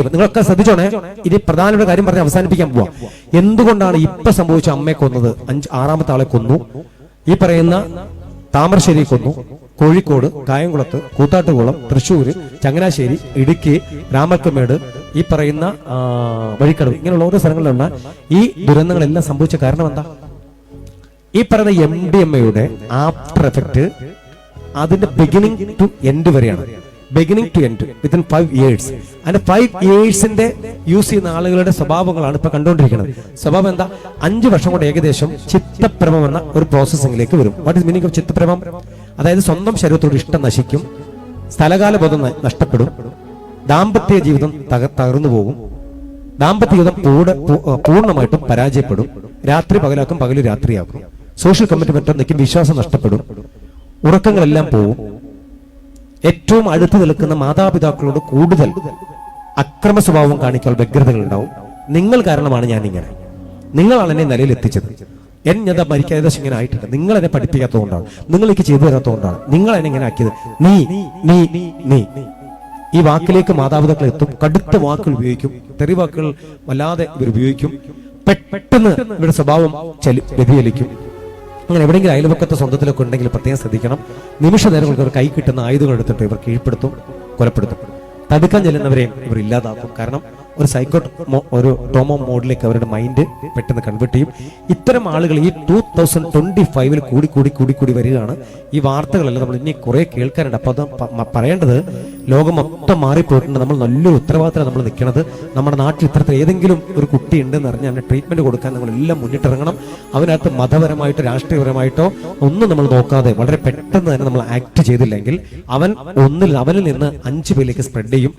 നോക്കാം. നിങ്ങളൊക്കെ ശ്രദ്ധിച്ചോണേ, ഇനി പ്രധാനപ്പെട്ട കാര്യം പറഞ്ഞ് അവസാനിപ്പിക്കാൻ പോവാം. എന്തുകൊണ്ടാണ് ഇപ്പൊ സംഭവിച്ച അമ്മയെ കൊന്നത്? 6ാമത്തെ ആളെ കൊന്നു. ഈ പറയുന്ന താമരശ്ശേരി കൊന്നു, കോഴിക്കോട്, കായംകുളത്ത്, കൂത്താട്ടുകുളം, തൃശ്ശൂര്, ചങ്ങനാശ്ശേരി, ഇടുക്കി, രാമക്കൽമേട്, ഈ പറയുന്ന വഴിക്കടവ്, ഇങ്ങനെയുള്ള ഓരോ സ്ഥലങ്ങളിലുള്ള ഈ ദുരന്തങ്ങളെല്ലാം സംഭവിച്ച കാരണം എന്താ? ഈ പറയുന്ന MDMA ആഫ്റ്റർ എഫക്ട് അതിന്റെ ബിഗിനിങ് ടു എൻഡ് വരെയാണ്. Beginning to end within 5 years. അതിന്റെ 5 yearsന്റെ യൂസ് ചെയ്യുന്ന ആളുകളുടെ സ്വഭാവങ്ങളാണ് ഇപ്പൊ കണ്ടുകൊണ്ടിരിക്കുന്നത്. സ്വഭാവം എന്താ? 5 വർഷം കൊണ്ട് ഏകദേശം ചിത്തഭ്രമം എന്ന ഒരു പ്രോസസ്സിംഗിലേക്ക് വരും. വാട്ട് ഇസ് മീനിങ് ഓഫ് ചിത്തഭ്രമം? അതായത് സ്വന്തം ശരീരത്തോട് ഇഷ്ടം നശിക്കും, സ്ഥലകാല ബോധം നഷ്ടപ്പെടും, ദാമ്പത്യ ജീവിതം തകർന്നു പോകും, ദാമ്പത്യ ജീവിതം പൂർണ്ണമായിട്ടും പരാജയപ്പെടും, രാത്രി പകലാക്കും, പകല് രാത്രിയാക്കും, സോഷ്യൽ കമ്മിറ്റ്മെന്റ് നിൽക്കും, വിശ്വാസം നഷ്ടപ്പെടും, ഉറക്കങ്ങളെല്ലാം പോവും, ഏറ്റവും അടുത്ത് നിൽക്കുന്ന മാതാപിതാക്കളോട് കൂടുതൽ അക്രമ സ്വഭാവം കാണിക്കാൻ വ്യഗ്രതകൾ ഉണ്ടാവും. നിങ്ങൾ കാരണമാണ് ഞാൻ ഇങ്ങനെ, നിങ്ങളാണ് എന്നെ നിലയിൽ എത്തിച്ചത്, ഞാൻ മരിക്കാതെ ഇങ്ങനെ ആയിട്ടുണ്ട്, നിങ്ങൾ എന്നെ പഠിപ്പിക്കാത്തതുകൊണ്ടാണ്, നിങ്ങൾ എനിക്ക് ചെയ്തു തരാത്തതുകൊണ്ടാണ്, നിങ്ങൾ എന്നെ ഇങ്ങനെ ആക്കിയത്, നീ നീ നീ ഈ വാക്കിലേക്ക് മാതാപിതാക്കൾ എത്തും. കടുത്ത വാക്കുകൾ ഉപയോഗിക്കും, തെറി വാക്കുകൾ വല്ലാതെ ഇവർ ഉപയോഗിക്കും. പെട്ടെന്ന് ഇവരുടെ സ്വഭാവം വ്യതിചലിക്കും. അങ്ങനെ എവിടെയെങ്കിലും അയൽവക്കത്തെ സ്വന്തത്തിലൊക്കെ ഉണ്ടെങ്കിൽ പ്രത്യേകം ശ്രദ്ധിക്കണം. നിമിഷ നേരങ്ങൾക്ക് ഇവർ കൈ കിട്ടുന്ന ആയുധങ്ങൾ എടുത്തിട്ട് ഇവർ കീഴ്പ്പെടുത്തും, കൊലപ്പെടുത്തും. തടുക്കാൻ ചെല്ലുന്നവരെയും ഇവർ ഇല്ലാതാക്കും. കാരണം ഒരു ടോമോ മോഡിലേക്ക് അവരുടെ മൈൻഡ് പെട്ടെന്ന് കൺവേർട്ട് ചെയ്യും. ഇത്തരം ആളുകൾ ഈ 2025 കൂടി കൂടി കൂടി കൂടി വരികയാണ്. ഈ വാർത്തകളെല്ലാം നമ്മൾ ഇനി കുറെ കേൾക്കാനുണ്ട്. അപ്പൊ അത് പറയേണ്ടത്, ലോകം മൊത്തം മാറിപ്പോയിട്ടുണ്ട്. നമ്മൾ നല്ലൊരു ഉത്തരവാദിത്തം നമ്മൾ നിൽക്കുന്നത്. നമ്മുടെ നാട്ടിൽ ഇത്തരത്തിൽ ഏതെങ്കിലും ഒരു കുട്ടി ഉണ്ടെന്ന് അറിഞ്ഞാൽ അതിന് ട്രീറ്റ്മെന്റ് കൊടുക്കാൻ നമ്മളെല്ലാം മുന്നിട്ടിറങ്ങണം. അതിനകത്ത് മതപരമായിട്ടോ രാഷ്ട്രീയപരമായിട്ടോ ഒന്നും നമ്മൾ നോക്കാതെ വളരെ പെട്ടെന്ന് തന്നെ നമ്മൾ ആക്ട് ചെയ്തില്ലെങ്കിൽ അവനിൽ നിന്ന് 5 പേരിലേക്ക് സ്പ്രെഡ് ചെയ്യും.